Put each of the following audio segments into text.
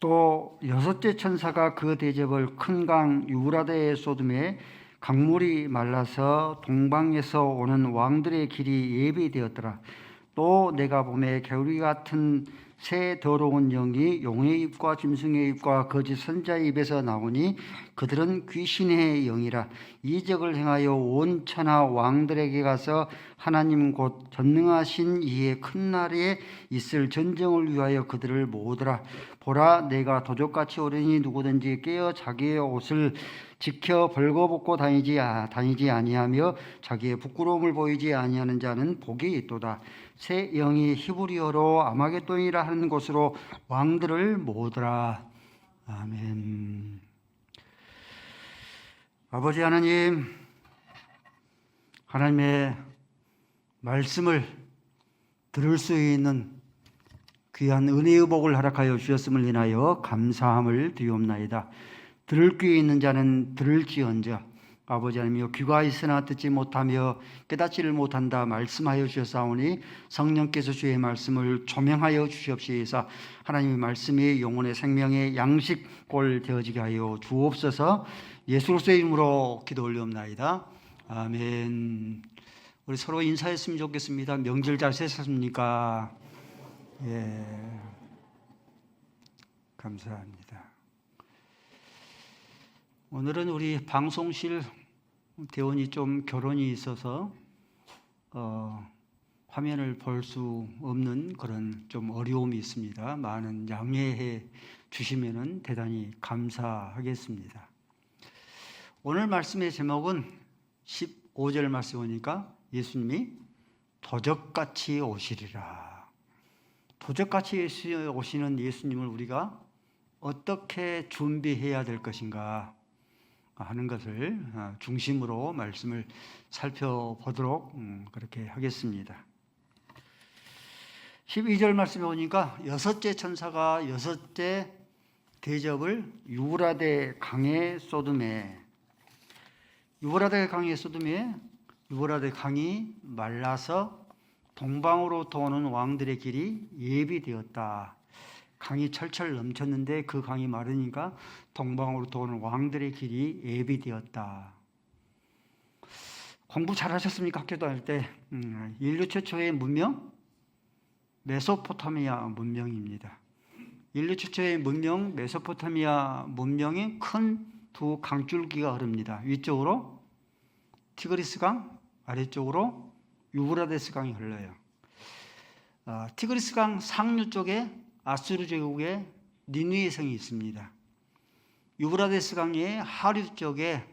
또 여섯째 천사가 그 대접을 큰 강 유브라데에 쏟음에 강물이 말라서 동방에서 오는 왕들의 길이 예비되었더라. 또 내가 보매 개구리 같은 새 더러운 영이 용의 입과 짐승의 입과 거짓 선자의 입에서 나오니 그들은 귀신의 영이라. 이적을 행하여 온 천하 왕들에게 가서 하나님 곧 전능하신 이의 큰 날에 있을 전쟁을 위하여 그들을 모으더라. 보라, 내가 도적같이 오르니 누구든지 깨어 자기의 옷을 지켜 벌거벗고 다니지 아니하며 자기의 부끄러움을 보이지 아니하는 자는 복이 있도다. 새 영이 히브리어로 아마겟돈이라 하는 곳으로 왕들을 모으더라. 아멘. 아버지 하나님, 하나님의 말씀을 들을 수 있는 귀한 은혜의 복을 허락하여 주셨음을 인하여 감사함을 드리옵나이다. 들을 귀 있는 자는 들을지언정. 아버지 하나님, 귀가 있으나 듣지 못하며 깨닫지를 못한다 말씀하여 주셨사오니 성령께서 주의 말씀을 조명하여 주시옵시사. 하나님의 말씀이 영혼의 생명의 양식골 되어지게 하여 주옵소서. 예수 그리스도의 이름으로 기도 올리옵나이다. 아멘. 우리 서로 인사했으면 좋겠습니다. 명절 잘 세셨습니까? 예, 감사합니다. 오늘은 우리 방송실 대원이 좀 결혼이 있어서 화면을 볼 수 없는 그런 좀 어려움이 있습니다. 많은 양해해 주시면은 대단히 감사하겠습니다. 오늘 말씀의 제목은 15절 말씀 보니까 예수님이 도적같이 오시리라. 도적같이 오시는 예수님을 우리가 어떻게 준비해야 될 것인가 하는 것을 중심으로 말씀을 살펴보도록 그렇게 하겠습니다. 12절 말씀에 보니까 여섯째 천사가 여섯째 대접을 유브라데 강에 쏟음에, 유브라데 강에 쏟음에 유브라데 강이 말라서 동방으로 도는 왕들의 길이 예비되었다. 강이 철철 넘쳤는데 그 강이 마르니까 동방으로 도는 왕들의 길이 예비되었다. 공부 잘하셨습니까? 학교 다닐 때. 인류 최초의 문명 메소포타미아 문명입니다. 인류 최초의 문명 메소포타미아 문명에 큰 두 강줄기가 흐릅니다. 위쪽으로 티그리스 강, 아래쪽으로 유브라데스 강이 흘러요. 티그리스 강 상류 쪽에 아수르 제국의 니느웨 성이 있습니다. 유브라데스 강의 하류 쪽에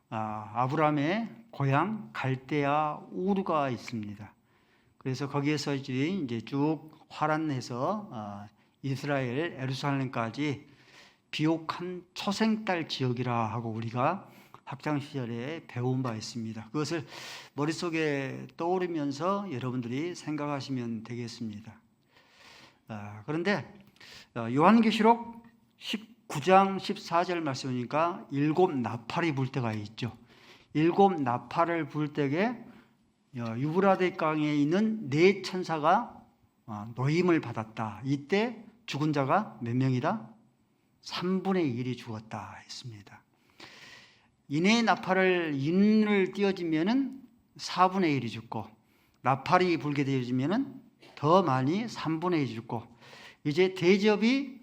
아브라함의 고향 갈대아 우르가 있습니다. 그래서 거기에서 이제 쭉 화란해서 이스라엘 예루살렘까지 비옥한 초생딸 지역이라 하고 우리가 학창 시절에 배운 바 있습니다. 그것을 머릿속에 떠오르면서 여러분들이 생각하시면 되겠습니다. 그런데 요한계시록 19장 14절 말씀이니까 일곱 나팔이 불 때가 있죠. 일곱 나팔을 불 때에 유브라데 강에 있는 네 천사가 노임을 받았다. 이때 죽은 자가 몇 명이다? 3분의 1이 죽었다 했습니다. 인의 나팔을 인을 띄워지면은 4분의 1이 죽고 나팔이 불게 되어지면은 더 많이 3분의 1이 죽고 이제 대접이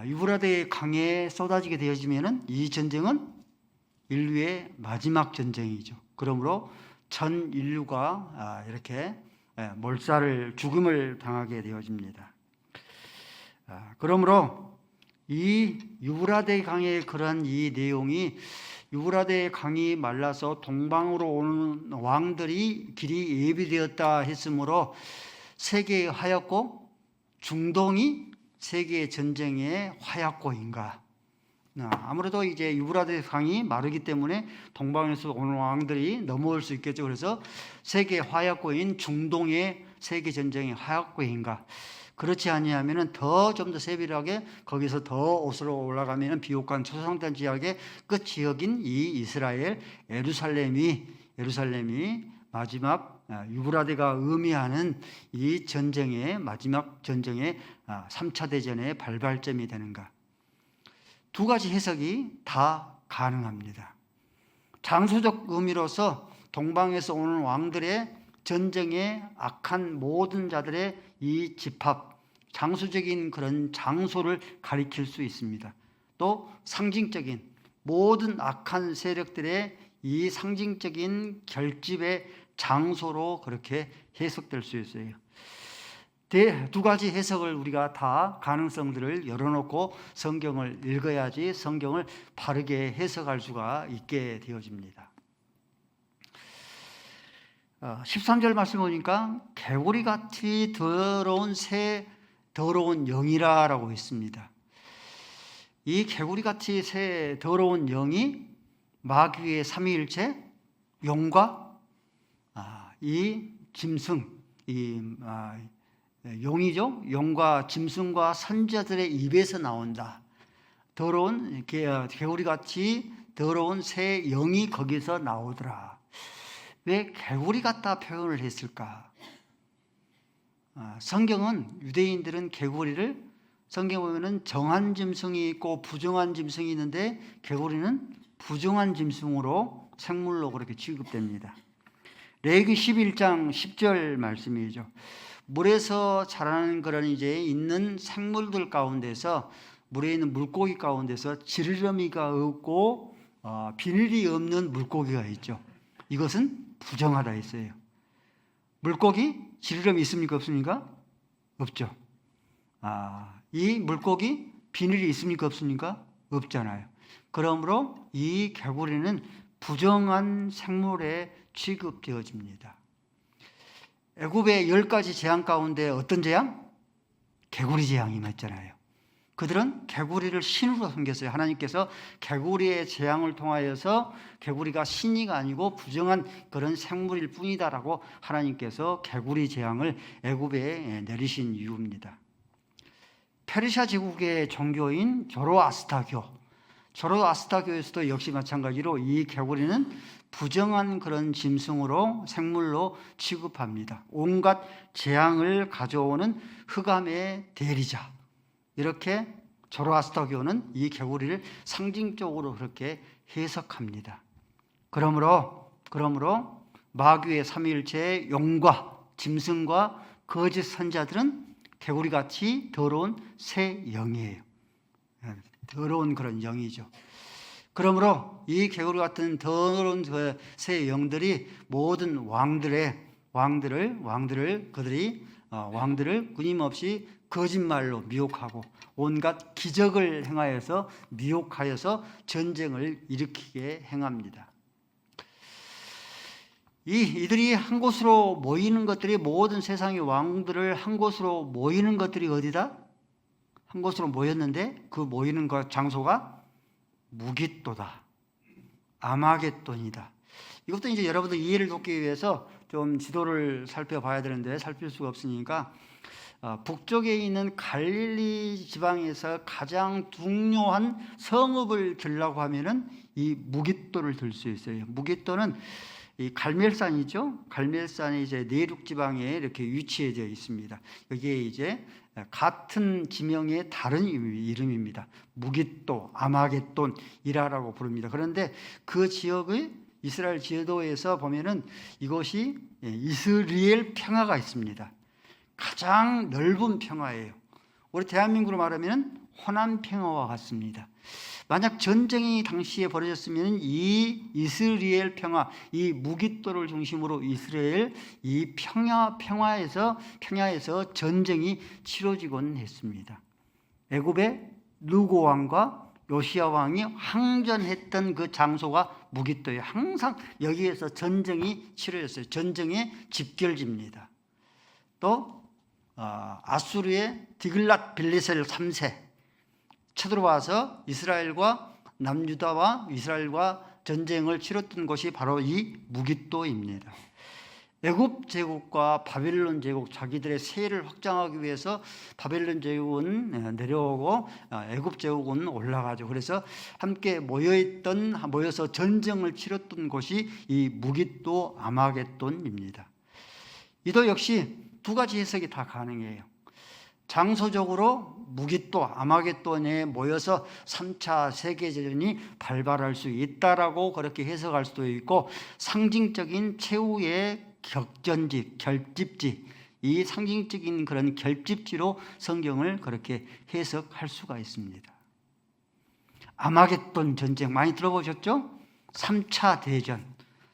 유브라데 강에 쏟아지게 되어지면은 이 전쟁은 인류의 마지막 전쟁이죠. 그러므로 전 인류가 이렇게 몰살을 죽음을 당하게 되어집니다. 그러므로 이 유브라데 강의 그런 이 내용이 유브라데 강이 말라서 동방으로 오는 왕들이 길이 예비되었다 했으므로 세계의 화약고 중동이 세계 전쟁의 화약고인가? 아무래도 이제 유브라데 강이 마르기 때문에 동방에서 오는 왕들이 넘어올 수 있겠죠. 그래서 세계 화약고인 중동의 세계 전쟁의 화약고인가? 그렇지 아니하면은 좀 더 세밀하게 거기서 더 옷으로 올라가면은 비옥한 초상단 지역의 끝 지역인 이 이스라엘 예루살렘이 마지막 유브라데가 의미하는 이 전쟁의 마지막 전쟁의 3차 대전의 발발점이 되는가? 두 가지 해석이 다 가능합니다. 장소적 의미로서 동방에서 오는 왕들의 전쟁에 악한 모든 자들의 이 집합, 장소적인 그런 장소를 가리킬 수 있습니다. 또 상징적인 모든 악한 세력들의 이 상징적인 결집의 장소로 그렇게 해석될 수 있어요. 두 가지 해석을 우리가 다 가능성들을 열어놓고 성경을 읽어야지 성경을 바르게 해석할 수가 있게 되어집니다. 13절 말씀 보니까 개구리같이 더러운 새 더러운 영이라고 했습니다. 이 개구리같이 새 더러운 영이 마귀의 삼위일체 용과 이 짐승, 용이죠. 용과 짐승과 선지자들의 입에서 나온다. 더러운 개구리같이 더러운 새 영이 거기서 나오더라. 왜 개구리 같다 표현을 했을까? 성경은 유대인들은 개구리를 성경 보면은 정한 짐승이 있고 부정한 짐승이 있는데 개구리는 부정한 짐승으로 생물로 그렇게 취급됩니다. 레위기 11장 10절 말씀이죠. 물에서 자라는 그런 이제 있는 생물들 가운데서 물에 있는 물고기 가운데서 지느러미가 없고 비늘이 없는 물고기가 있죠. 이것은 부정하다 했어요. 물고기 지느러미 있습니까? 없습니까? 없죠. 이 물고기 비늘이 있습니까? 없습니까? 없잖아요. 그러므로 이 개구리는 부정한 생물에 취급되어집니다. 애굽의 10가지 재앙 가운데 어떤 재앙? 개구리 재앙이 있잖아요. 그들은 개구리를 신으로 섬겼어요. 하나님께서 개구리의 재앙을 통하여서 개구리가 신이가 아니고 부정한 그런 생물일 뿐이다라고 하나님께서 개구리 재앙을 애굽에 내리신 이유입니다. 페르시아 제국의 종교인 조로아스타교에서도 역시 마찬가지로 이 개구리는 부정한 그런 짐승으로 생물로 취급합니다. 온갖 재앙을 가져오는 흑암의 대리자, 이렇게 조로아스터교는 이 개구리를 상징적으로 그렇게 해석합니다. 그러므로 마귀의 삼위일체의 용과 짐승과 거짓 선자들은 개구리같이 더러운 새 영이에요. 더러운 그런 영이죠. 그러므로 이 개구리 같은 더러운 새 영들이 모든 왕들을 끊임없이 거짓말로 미혹하고 온갖 기적을 행하여서 미혹하여서 전쟁을 일으키게 행합니다. 이들이 한 곳으로 모이는 것들이 모든 세상의 왕들을 한 곳으로 모이는 것들이 어디다? 한 곳으로 모였는데 그 모이는 장소가 무깃도다. 아마겟돈이다. 이것도 이제 여러분들 이해를 돕기 위해서 좀 지도를 살펴봐야 되는데 살필 수가 없으니까 북쪽에 있는 갈릴리 지방에서 가장 중요한 성읍을 들라고 하면은 이 무깃도를 들 수 있어요. 무깃도는 이 갈멜산이죠. 갈멜산이 이제 내륙 지방에 이렇게 위치해져 있습니다. 여기에 이제 같은 지명의 다른 이름입니다. 무깃도, 아마겟돈이라고 부릅니다. 그런데 그 지역의 이스라엘 지도에서 보면은 이것이 이스라엘 평화가 있습니다. 가장 넓은 평화예요. 우리 대한민국으로 말하면 호남 평화와 같습니다. 만약 전쟁이 당시에 벌어졌으면 이 이스라엘 평화, 이 무깃도를 중심으로 이스라엘 이 평야에서 전쟁이 치러지곤 했습니다. 애굽의 누고 왕과 요시야 왕이 항전했던 그 장소가 무깃도예요. 항상 여기에서 전쟁이 치러졌어요. 전쟁의 집결지입니다. 또 아수르의 디글랏 빌레셀 3세 쳐들어와서 이스라엘과 남유다와 이스라엘과 전쟁을 치렀던 곳이 바로 이 무깃도입니다. 애굽 제국과 바벨론 제국, 자기들의 세를 확장하기 위해서 바벨론 제국은 내려오고 애굽 제국은 올라가죠. 그래서 함께 모여서 전쟁을 치렀던 곳이 이 무깃도 아마겟돈입니다. 이도 역시 두 가지 해석이 다 가능해요. 장소적으로 무기또 아마겟돈에 모여서 3차 세계대전이 발발할 수 있다라고 그렇게 해석할 수도 있고, 상징적인 최후의 격전지, 결집지, 이 상징적인 그런 결집지로 성경을 그렇게 해석할 수가 있습니다. 아마겟돈 전쟁 많이 들어보셨죠? 3차 대전,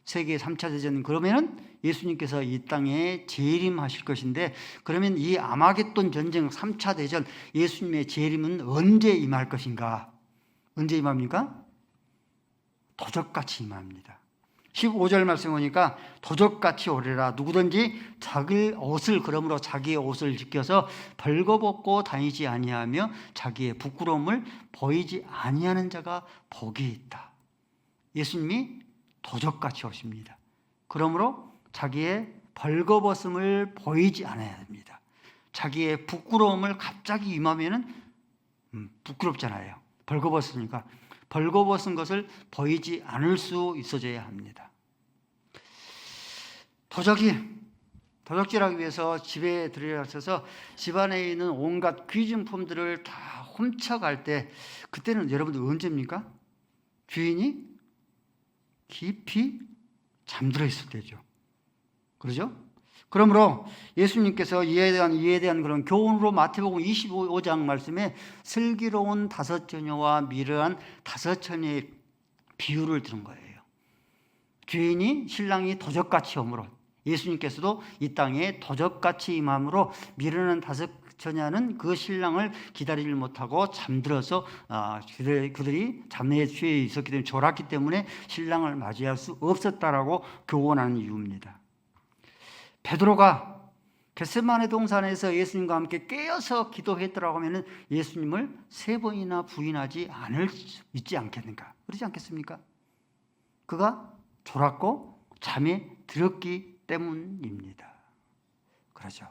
세계 3차 대전. 그러면은 예수님께서 이 땅에 재림하실 것인데, 그러면 이 아마겟돈 전쟁 3차 대전, 예수님의 재림은 언제 임할 것인가? 언제 임합니까? 도적같이 임합니다. 15절 말씀 보니까 도적같이 오리라. 누구든지 자기 옷을, 그러므로 자기의 옷을 지켜서 벌거벗고 다니지 아니하며 자기의 부끄러움을 보이지 아니하는 자가 복이 있다. 예수님이 도적같이 오십니다. 그러므로 자기의 벌거벗음을 보이지 않아야 됩니다. 자기의 부끄러움을 갑자기 임하면은 부끄럽잖아요. 벌거벗으니까 벌거벗은 것을 보이지 않을 수 있어져야 합니다. 도적질하기 위해서 집에 들여와서 집안에 있는 온갖 귀중품들을 다 훔쳐갈 때, 그때는 여러분들 언제입니까? 주인이 깊이 잠들어 있을 때죠. 그러죠? 그러므로 예수님께서 이에 대한 그런 교훈으로 마태복음 25장 말씀에 슬기로운 5처녀와 미련한 5처녀의 비유를 들은 거예요. 주인이, 신랑이 도적같이 오므로, 예수님께서도 이 땅에 도적같이 임함으로 미련한 5처녀는 그 신랑을 기다리지 못하고 잠들어서 그들이 잠에 취해 있었기 때문에, 졸았기 때문에 신랑을 맞이할 수 없었다라고 교훈하는 이유입니다. 베드로가 겟세마네 동산에서 예수님과 함께 깨어서 기도했더라고 하면 예수님을 3번이나 부인하지 않을 수 있지 않겠는가? 그렇지 않겠습니까? 그가 졸았고 잠에 들었기 때문입니다. 그렇죠.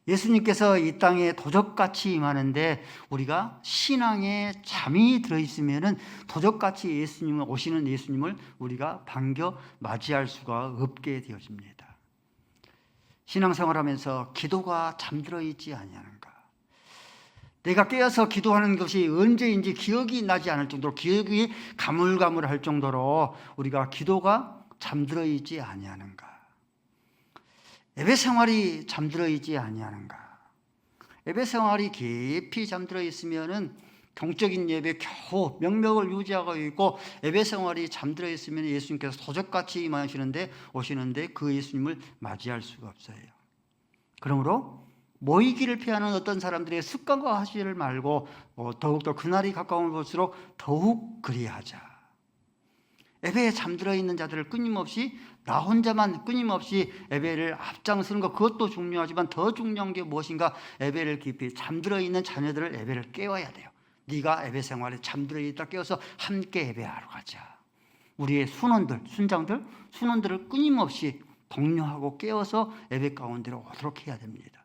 예수님께서 이 땅에 도적같이 임하는데, 우리가 신앙에 잠이 들어있으면 도적같이 예수님을, 오시는 예수님을 우리가 반겨 맞이할 수가 없게 되어집니다. 신앙생활하면서 기도가 잠들어 있지 아니하는가? 내가 깨어서 기도하는 것이 언제인지 기억이 나지 않을 정도로, 기억이 가물가물할 정도로 우리가 기도가 잠들어 있지 아니하는가? 예배 생활이 잠들어 있지 아니하는가? 예배 생활이 깊이 잠들어 있으면은 경적인 예배 겨우 명맥을 유지하고 있고, 예배 생활이 잠들어 있으면 예수님께서 도적같이 오시는데 그 예수님을 맞이할 수가 없어요. 그러므로 모이기를 피하는 어떤 사람들의 습관과 하시를 말고 더욱더 그날이 가까운 볼수록 더욱 그리하자. 예배에 잠들어 있는 자들을 끊임없이, 나 혼자만 끊임없이 예배를 앞장서는 것, 그것도 중요하지만 더 중요한 게 무엇인가? 예배를 깊이 잠들어 있는 자녀들을 예배를 깨워야 돼요. 네가 예배 생활에 잠들어 있다 깨워서 함께 예배하러 가자. 우리의 순원들을 끊임없이 독려하고 깨워서 예배 가운데로 오도록 해야 됩니다.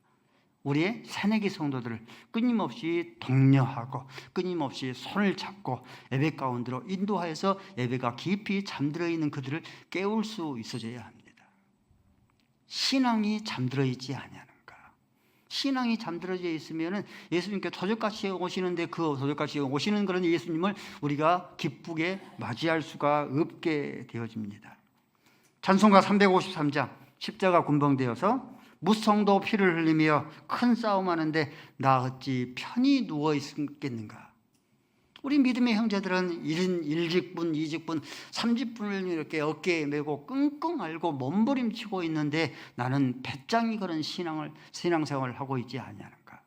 우리의 새내기 성도들을 끊임없이 독려하고 끊임없이 손을 잡고 예배 가운데로 인도하여서 예배가 깊이 잠들어 있는 그들을 깨울 수 있어져야 합니다. 신앙이 잠들어 있지 아니하는가? 신앙이 잠들어져 있으면 예수님께 도적같이 오시는데, 그 도적같이 오시는 그런 예수님을 우리가 기쁘게 맞이할 수가 없게 되어집니다. 찬송가 353장, 십자가 군병되어서 무성도 피를 흘리며 큰 싸움하는데 나 어찌 편히 누워 있겠는가? 우리 믿음의 형제들은 1직분, 2직분, 3직분을 이렇게 어깨에 메고 끙끙 앓고 몸부림치고 있는데 나는 배짱이 그런 신앙생활을 하고 있지 아니하는가?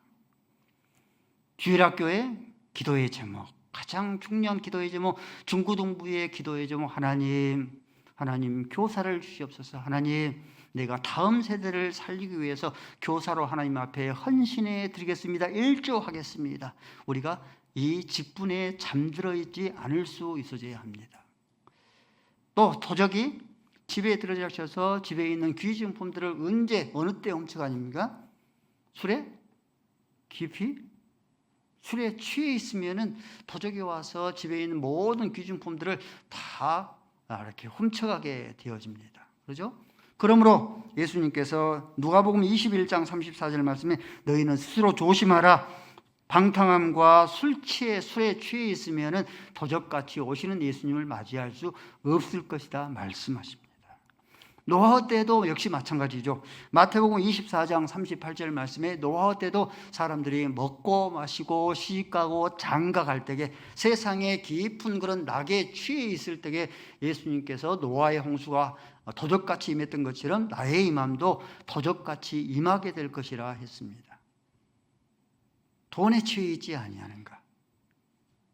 주일학교의 기도의 제목, 가장 중요한 기도의 제목, 중고등부의 기도의 제목, 하나님 교사를 주시옵소서. 하나님, 내가 다음 세대를 살리기 위해서 교사로 하나님 앞에 헌신해 드리겠습니다. 일조하겠습니다. 우리가 이 직분에 잠들어 있지 않을 수 있어져야 합니다. 또 도적이 집에 들어가셔서 집에 있는 귀중품들을 어느 때 훔쳐가 아닙니까? 술에 취해 있으면은 도적이 와서 집에 있는 모든 귀중품들을 다 이렇게 훔쳐가게 되어집니다. 그렇죠? 그러므로 예수님께서 누가복음 21장 34절 말씀에 너희는 스스로 조심하라. 방탕함과 술에 취해 있으면은 도적같이 오시는 예수님을 맞이할 수 없을 것이다 말씀하십니다. 노아호 때도 역시 마찬가지죠. 마태복음 24장 38절 말씀에 노아호 때도 사람들이 먹고 마시고 시집가고 장가갈 때에 세상에 깊은 그런 낙에 취해 있을 때에 예수님께서 노아의 홍수가 도적같이 임했던 것처럼 나의 임함도 도적같이 임하게 될 것이라 했습니다. 돈에 취해 있지 아니하는가?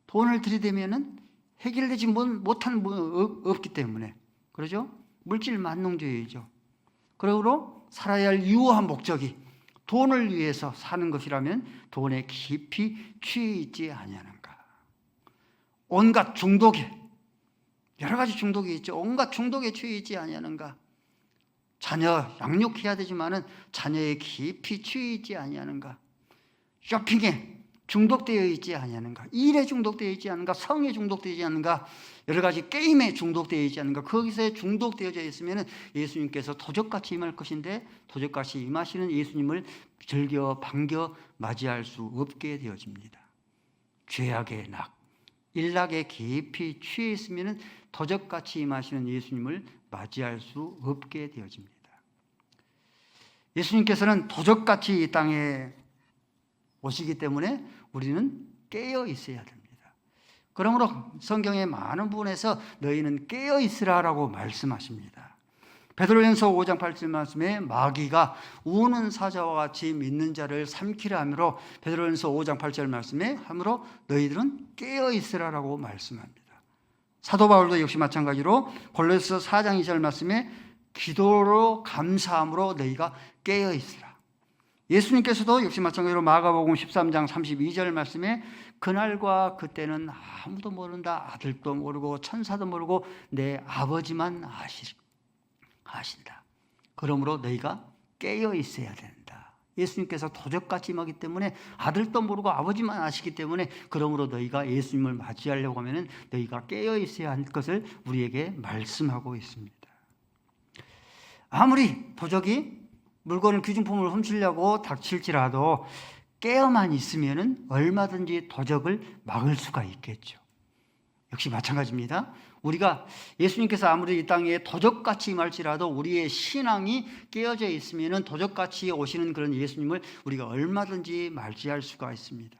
돈을 들이대면은 해결되지 못한 분 없기 때문에, 그러죠? 물질 만능주의죠. 그러므로 살아야 할 유효한 목적이 돈을 위해서 사는 것이라면 돈에 깊이 취해 있지 아니하는가? 온갖 중독에, 여러 가지 중독이 있죠. 온갖 중독에 취해 있지 아니하는가? 자녀 양육해야 되지만은 자녀에 깊이 취해 있지 아니하는가? 쇼핑에 중독되어 있지 아니하는가? 일에 중독되어 있지 않은가? 성에 중독되어 있지 않은가? 여러 가지 게임에 중독되어 있지 않은가? 거기서 중독되어져 있으면 예수님께서 도적같이 임할 것인데 도적같이 임하시는 예수님을 즐겨 반겨 맞이할 수 없게 되어집니다. 죄악의 낙, 일락에 깊이 취해 있으면 도적같이 임하시는 예수님을 맞이할 수 없게 되어집니다. 예수님께서는 도적같이 이 땅에 오시기 때문에 우리는 깨어 있어야 됩니다. 그러므로 성경의 많은 부분에서 너희는 깨어 있으라라고 말씀하십니다. 베드로전서 5장 8절 말씀에 마귀가 우는 사자와 같이 믿는 자를 삼키려 함으로 베드로전서 5장 8절 말씀에 함으로 너희들은 깨어 있으라라고 말씀합니다. 사도 바울도 역시 마찬가지로 골로새 4장 2절 말씀에 기도로 감사함으로 너희가 깨어 있으라. 예수님께서도 역시 마찬가지로 마가복음 13장 32절 말씀에 그날과 그때는 아무도 모른다. 아들도 모르고 천사도 모르고 내 아버지만 아신다. 그러므로 너희가 깨어 있어야 된다. 예수님께서 도적같이 임하기 때문에 아들도 모르고 아버지만 아시기 때문에 그러므로 너희가 예수님을 맞이하려고 하면 너희가 깨어 있어야 할 것을 우리에게 말씀하고 있습니다. 아무리 도적이 물건을 귀중품을 훔치려고 닥칠지라도 깨어만 있으면 얼마든지 도적을 막을 수가 있겠죠. 역시 마찬가지입니다. 우리가 예수님께서 아무리 이 땅에 도적같이 임할지라도 우리의 신앙이 깨어져 있으면 도적같이 오시는 그런 예수님을 우리가 얼마든지 맞이할 수가 있습니다.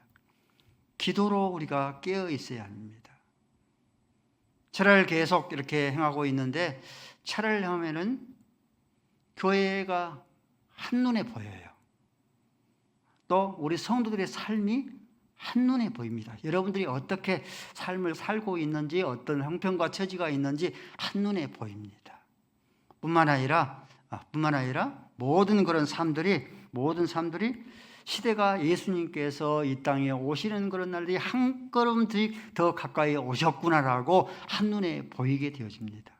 기도로 우리가 깨어 있어야 합니다. 철야를 계속 이렇게 행하고 있는데 철야를 하면은 교회가 한눈에 보여요. 또 우리 성도들의 삶이 한눈에 보입니다. 여러분들이 어떻게 삶을 살고 있는지 어떤 형편과 처지가 있는지 한눈에 보입니다. 뿐만 아니라 모든 삶들이 시대가 예수님께서 이 땅에 오시는 그런 날들이 한 걸음씩 더 가까이 오셨구나라고 한눈에 보이게 되어집니다.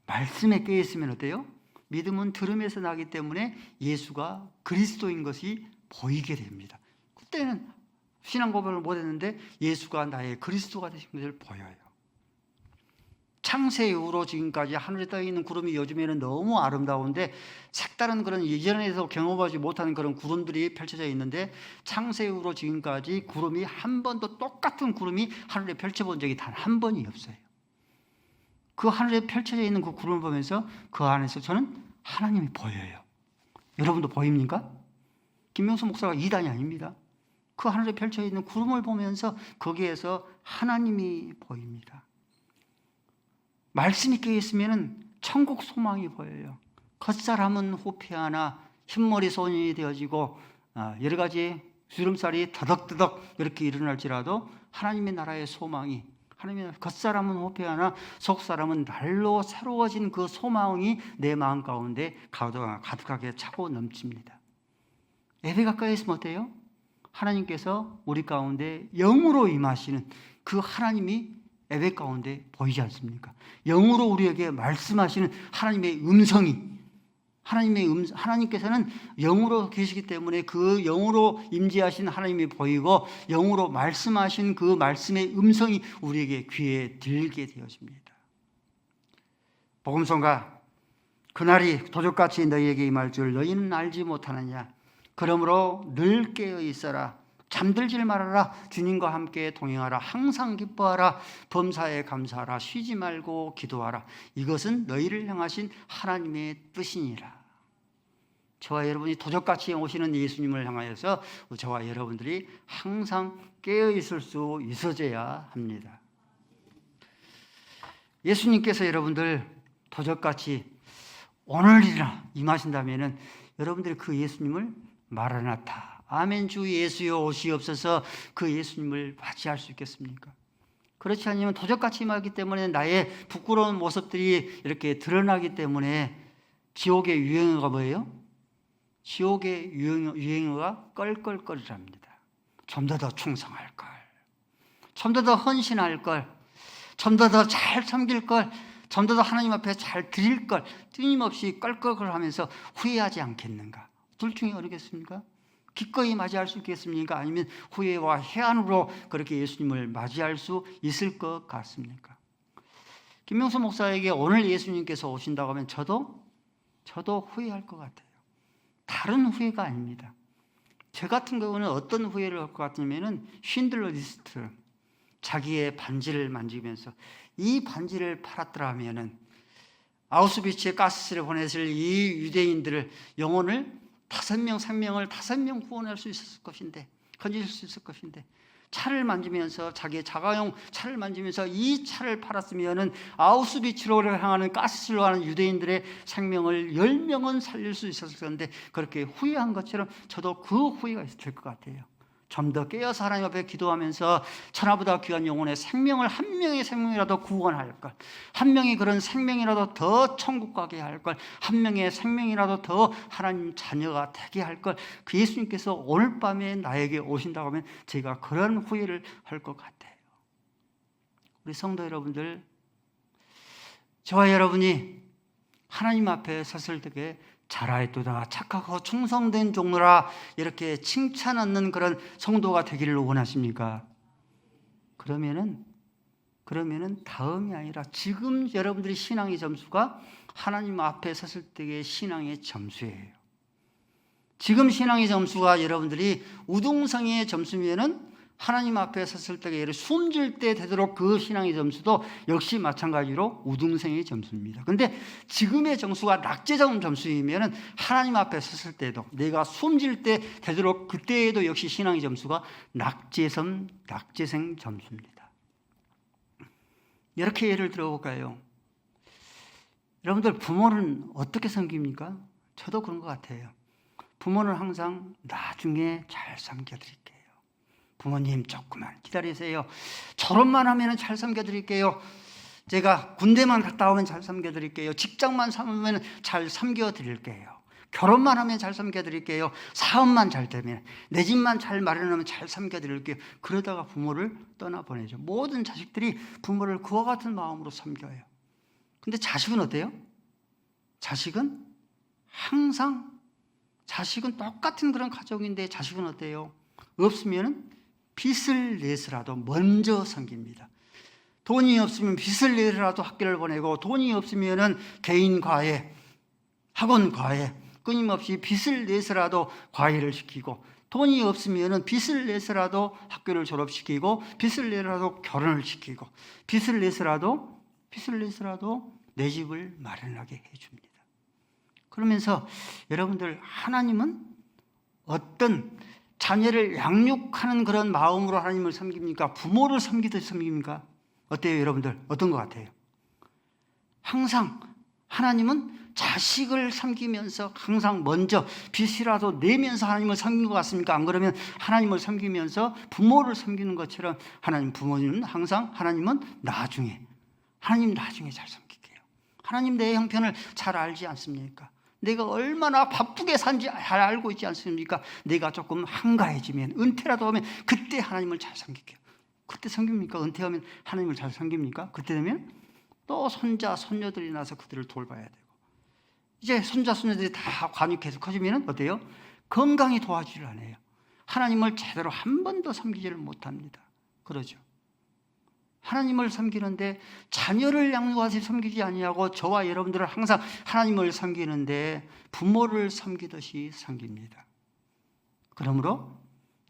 말씀에 깨어 있으면 어때요? 믿음은 들음에서 나기 때문에 예수가 그리스도인 것이 보이게 됩니다. 그때는 신앙 고백을 못했는데 예수가 나의 그리스도가 되신 것을 보여요. 창세 이후로 지금까지 하늘에 떠 있는 구름이 요즘에는 너무 아름다운데 색다른 그런 이전에서 경험하지 못하는 그런 구름들이 펼쳐져 있는데 창세 이후로 지금까지 구름이 한 번도 똑같은 구름이 하늘에 펼쳐본 적이 단 한 번이 없어요. 그 하늘에 펼쳐져 있는 그 구름을 보면서 그 안에서 저는 하나님이 보여요. 여러분도 보입니까? 김명수 목사가 이단이 아닙니다. 그 하늘에 펼쳐 있는 구름을 보면서 거기에서 하나님이 보입니다. 말씀이 깨어 있으면 천국 소망이 보여요. 겉사람은 후패하나 흰머리 소년이 되어지고 여러 가지 주름살이 더덕더덕 이렇게 일어날지라도 하나님의 나라의 소망이 하나님의 겉사람은 후패하나 속사람은 날로 새로워진 그 소망이 내 마음 가운데 가득하게 차고 넘칩니다. 예배 가까이 있으면 어때요? 하나님께서 우리 가운데 영으로 임하시는 그 하나님이 예배 가운데 보이지 않습니까? 영으로 우리에게 말씀하시는 하나님의 음성이 하나님께서는 영으로 계시기 때문에 그 영으로 임재하신 하나님이 보이고 영으로 말씀하신 그 말씀의 음성이 우리에게 귀에 들게 되어집니다. 복음성가 그날이 도적같이 너희에게 임할 줄 너희는 알지 못하느냐. 그러므로 늘 깨어 있어라. 잠들질 말아라. 주님과 함께 동행하라. 항상 기뻐하라. 범사에 감사하라. 쉬지 말고 기도하라. 이것은 너희를 향하신 하나님의 뜻이니라. 저와 여러분이 도적같이 오시는 예수님을 향하여서 저와 여러분들이 항상 깨어 있을 수 있어져야 합니다. 예수님께서 여러분들 도적같이 오늘이나 임하신다면 여러분들이 그 예수님을 마라나타, 아멘 주 예수여 오시옵소서, 그 예수님을 맞이할 수 있겠습니까? 그렇지 않으면 도적같이 임하기 때문에 나의 부끄러운 모습들이 이렇게 드러나기 때문에 지옥의 유행어가 뭐예요? 지옥의 유행어가 껄껄거리랍니다. 좀 더 충성할 걸, 좀 더 헌신할 걸, 좀 더 잘 섬길 걸, 좀 더 하나님 앞에 잘 드릴 걸, 끊임없이 껄껄거리면서 후회하지 않겠는가? 둘 중에 어디겠습니까? 기꺼이 맞이할 수 있겠습니까? 아니면 후회와 해안으로 그렇게 예수님을 맞이할 수 있을 것 같습니까? 김명수 목사에게 오늘 예수님께서 오신다고 하면 저도 후회할 것 같아요. 다른 후회가 아닙니다. 저 같은 경우는 어떤 후회를 할 것 같으면 쉰들러 리스트, 자기의 반지를 만지면서 이 반지를 팔았더라면은 아우슈비츠에 가스실에 보냈을 이 유대인들을 영혼을 5명, 3명을 5명 구원할 수 있었을 것인데, 건질 수 있을 것인데, 차를 만지면서 자기의 자가용 차를 만지면서 이 차를 팔았으면은 아우슈비츠로 향하는 가스실로 가는 유대인들의 생명을 10명은 살릴 수 있었을 건데 그렇게 후회한 것처럼 저도 그 후회가 있을 것 같아요. 좀 더 깨어서 하나님 앞에 기도하면서 천하보다 귀한 영혼의 생명을 한 명의 생명이라도 구원할 걸, 한 명의 그런 생명이라도 더 천국 가게 할 걸, 한 명의 생명이라도 더 하나님 자녀가 되게 할 걸, 그 예수님께서 오늘 밤에 나에게 오신다고 하면 제가 그런 후회를 할 것 같아요. 우리 성도 여러분들, 저와 여러분이 하나님 앞에 섰을 때에 잘하였도다, 착하고 충성된 종로라 이렇게 칭찬 얻는 그런 성도가 되기를 원하십니까? 그러면은 다음이 아니라 지금 여러분들의 신앙의 점수가 하나님 앞에 섰을 때의 신앙의 점수예요. 지금 신앙의 점수가 여러분들이 우등성의 점수면은 하나님 앞에 섰을 때에 숨질 때 되도록 그 신앙의 점수도 역시 마찬가지로 우등생의 점수입니다. 그런데 지금의 점수가 낙제점 점수이면 하나님 앞에 섰을 때도 내가 숨질 때 되도록 그때에도 역시 신앙의 점수가 낙제생 점수입니다. 이렇게 예를 들어볼까요? 여러분들 부모는 어떻게 섬깁니까? 저도 그런 것 같아요. 부모는 항상 나중에 잘 섬겨드릴게요. 부모님 조금만 기다리세요. 졸업만 하면 잘 섬겨드릴게요. 제가 군대만 갔다 오면 잘 섬겨드릴게요. 직장만 삼으면 잘 섬겨드릴게요. 결혼만 하면 잘 섬겨드릴게요. 사업만 잘 되면, 내 집만 잘 마련하면 잘 섬겨드릴게요. 그러다가 부모를 떠나보내죠. 모든 자식들이 부모를 그와 같은 마음으로 섬겨요. 근데 자식은 어때요? 자식은 똑같은 그런 가족인데 자식은 어때요? 없으면 빚을 내서라도 먼저 섬깁니다. 돈이 없으면 빚을 내서라도 학교를 보내고, 돈이 없으면 개인 과외, 학원 과외, 끊임없이 빚을 내서라도 과외를 시키고, 돈이 없으면 빚을 내서라도 학교를 졸업시키고, 빚을 내서라도 결혼을 시키고, 빚을 내서라도 내 집을 마련하게 해줍니다. 그러면서 여러분들, 하나님은 어떤 자녀를 양육하는 그런 마음으로 하나님을 섬깁니까? 부모를 섬기듯이 섬깁니까? 어때요, 여러분들? 어떤 것 같아요? 항상 하나님은 자식을 섬기면서 항상 먼저 빚이라도 내면서 하나님을 섬기는 것 같습니까? 안 그러면 하나님을 섬기면서 부모를 섬기는 것처럼 부모님은 항상 하나님 나중에 잘 섬길게요. 하나님 내 형편을 잘 알지 않습니까? 내가 얼마나 바쁘게 산지 잘 알고 있지 않습니까? 내가 조금 한가해지면, 은퇴라도 하면 그때 하나님을 잘 섬길게요. 그때 섬깁니까? 은퇴하면 하나님을 잘 섬깁니까? 그때 되면 또 손자, 손녀들이 나서 그들을 돌봐야 되고, 이제 손자, 손녀들이 다 관육해서 커지면 어때요? 건강히 도와주질 않아요. 하나님을 제대로 한 번도 섬기지를 못합니다. 그러죠. 하나님을 섬기는데 자녀를 양육하시 섬기지 아니하고 저와 여러분들은 항상 하나님을 섬기는데 부모를 섬기듯이 섬깁니다. 그러므로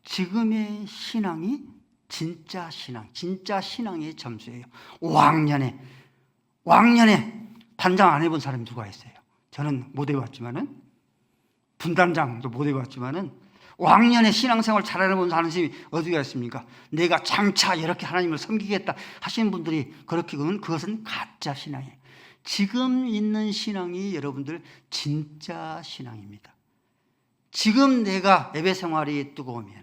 지금의 신앙이 진짜 신앙의 점수예요. 왕년에 단장 안 해본 사람이 누가 있어요? 저는 못 해봤지만은, 분단장도 못 해봤지만은, 왕년에 신앙생활 잘해본 사람이 어디가 있습니까? 내가 장차 이렇게 하나님을 섬기겠다 하시는 분들이 그렇게 그러면 그것은 가짜 신앙이에요. 지금 있는 신앙이 여러분들 진짜 신앙입니다. 지금 내가 예배 생활이 뜨거우면,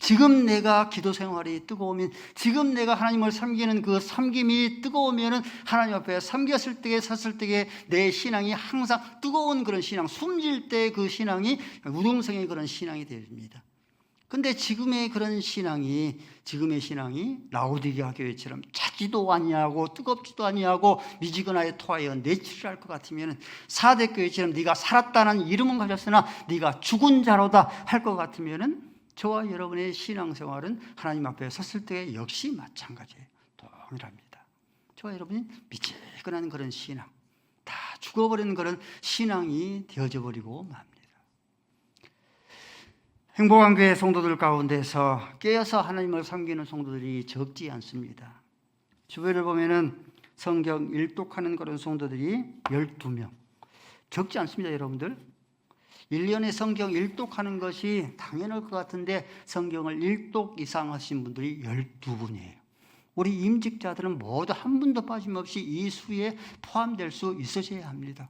지금 내가 기도 생활이 뜨거우면, 지금 내가 하나님을 섬기는 그 섬김이 뜨거우면 하나님 앞에 섬겼을 때에 섰을 때에 내 신앙이 항상 뜨거운 그런 신앙, 숨질 때 그 신앙이 우등성의 그런 신앙이 됩니다. 근데 지금의 신앙이 라오디게아 교회처럼 차지도 아니하고 뜨겁지도 아니하고 미지근하게 토하여 내치를 할 것 같으면, 사대 교회처럼 네가 살았다는 이름은 가졌으나 네가 죽은 자로다 할 것 같으면 저와 여러분의 신앙생활은 하나님 앞에 섰을 때 역시 마찬가지예요. 동일합니다. 저와 여러분이 미지근한 그런 신앙, 다 죽어버리는 그런 신앙이 되어져 버리고 맙니다. 행복한 교회 성도들 가운데서 깨어서 하나님을 섬기는 성도들이 적지 않습니다. 주변을 보면은 성경 일독하는 그런 성도들이 12명. 적지 않습니다, 여러분들. 1년에 성경 일독하는 것이 당연할 것 같은데 성경을 일독 이상 하신 분들이 12분이에요. 우리 임직자들은 모두 한 분도 빠짐없이 이 수에 포함될 수 있으셔야 합니다.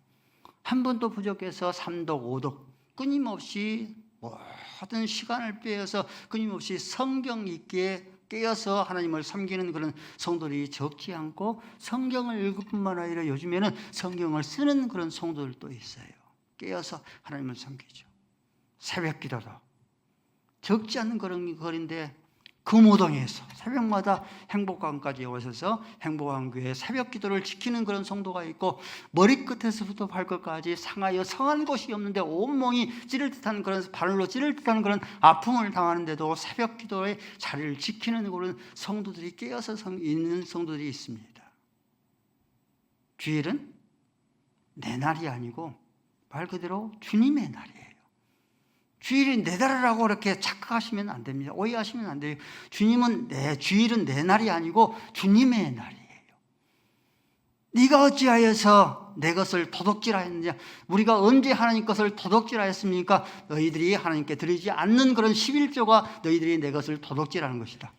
한 분도 부족해서 3독, 5독 끊임없이 모든 시간을 빼어서 끊임없이 성경 있게 깨어서 하나님을 섬기는 그런 성도들이 적지 않고, 성경을 읽을 뿐만 아니라 요즘에는 성경을 쓰는 그런 성도들도 있어요. 깨어서 하나님을 섬기죠. 새벽 기도도 적지 않는 그런 거리인데 금오동에서 새벽마다 행복강까지 오셔서 행복한 교회 새벽 기도를 지키는 그런 성도가 있고, 머리끝에서부터 발끝까지 상하여 성한 곳이 없는데 온몸이 찌를 듯한 그런, 발로 찌를 듯한 그런 아픔을 당하는데도 새벽 기도의 자리를 지키는 그런 성도들이 깨어서 있는 성도들이 있습니다. 주일은 내 날이 아니고 말 그대로 주님의 날이에요. 주일이 내 날이라고 그렇게 착각하시면 안 됩니다. 오해하시면 안 돼요. 주일은 내 날이 아니고 주님의 날이에요. 네가 어찌하여서 내 것을 도둑질하였느냐? 우리가 언제 하나님 것을 도둑질하였습니까? 너희들이 하나님께 드리지 않는 그런 11조가 너희들이 내 것을 도둑질하는 것이다.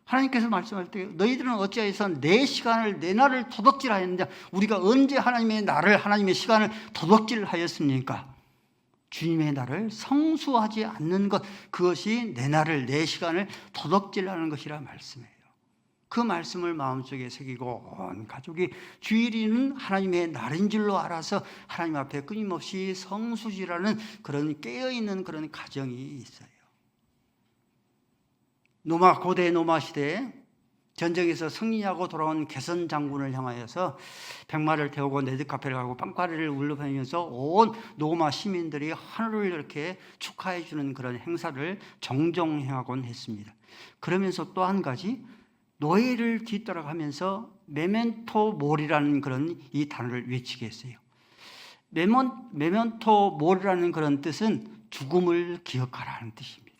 하나님께서 말씀할 때 너희들은 어찌하여서 내 시간을, 내 날을 도둑질하였느냐? 우리가 언제 하나님의 날을, 하나님의 시간을 도둑질하였습니까? 주님의 날을 성수하지 않는 것, 그것이 내 날을, 내 시간을 도둑질하는 것이라 말씀해요. 그 말씀을 마음속에 새기고 온 가족이 주일이는 하나님의 날인 줄로 알아서 하나님 앞에 끊임없이 성수질하는 그런 깨어있는 그런 가정이 있어요. 고대 로마 시대에 전쟁에서 승리하고 돌아온 개선 장군을 향하여서 백마를 태우고 레드카펫을 가고 빵가루를 울려다니면서 온 로마 시민들이 하늘을 이렇게 축하해 주는 그런 행사를 종종 해하곤 했습니다. 그러면서 또 한 가지, 노예를 뒤따라가면서 메멘토 모리라는 그런 이 단어를 외치게 했어요. 메멘토 모리라는 그런 뜻은 죽음을 기억하라는 뜻입니다.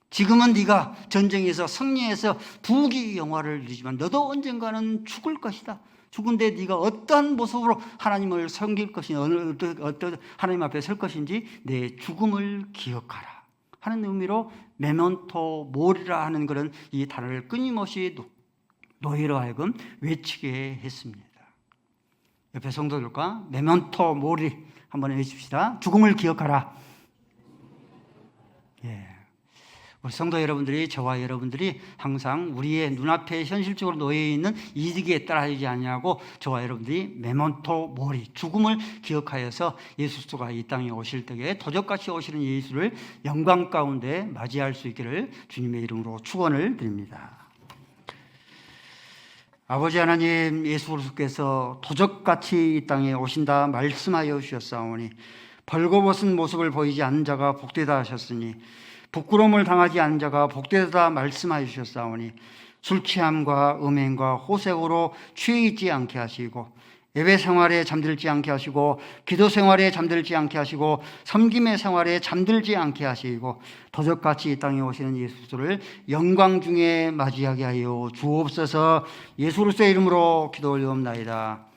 지금은 네가 전쟁에서 승리해서 부귀 영화를 누리지만 너도 언젠가는 죽을 것이다. 죽은데 네가 어떠한 모습으로 하나님을 섬길 것인지, 어떤 하나님 앞에 설 것인지 내 죽음을 기억하라 하는 의미로 메멘토 모리라 하는 그런 이 단어를 끊임없이 노예로 하여금 외치게 했습니다. 옆에 성도들과 메멘토 모리 한번 외칩시다. 죽음을 기억하라. 예. 우리 성도 여러분들이, 저와 여러분들이 항상 우리의 눈앞에 현실적으로 놓여 있는 이득에 따라하지 아니하고 저와 여러분들이 메멘토 모리, 죽음을 기억하여서 예수 그리스도가 이 땅에 오실 때에 도적같이 오시는 예수를 영광 가운데 맞이할 수 있기를 주님의 이름으로 축원을 드립니다. 아버지 하나님, 예수 그리스도께서 도적같이 이 땅에 오신다 말씀하여 주셨사오니 벌거벗은 모습을 보이지 않는 자가 복되다 하셨으니 부끄러움을 당하지 않은 자가 복되다 말씀하여 주셨사오니 술 취함과 음행과 호색으로 취해 있지 않게 하시고 예배 생활에 잠들지 않게 하시고 기도 생활에 잠들지 않게 하시고 섬김의 생활에 잠들지 않게 하시고 도적같이 이 땅에 오시는 예수를 영광 중에 맞이하게 하여 주옵소서. 예수 그리스도의 이름으로 기도 올리옵나이다.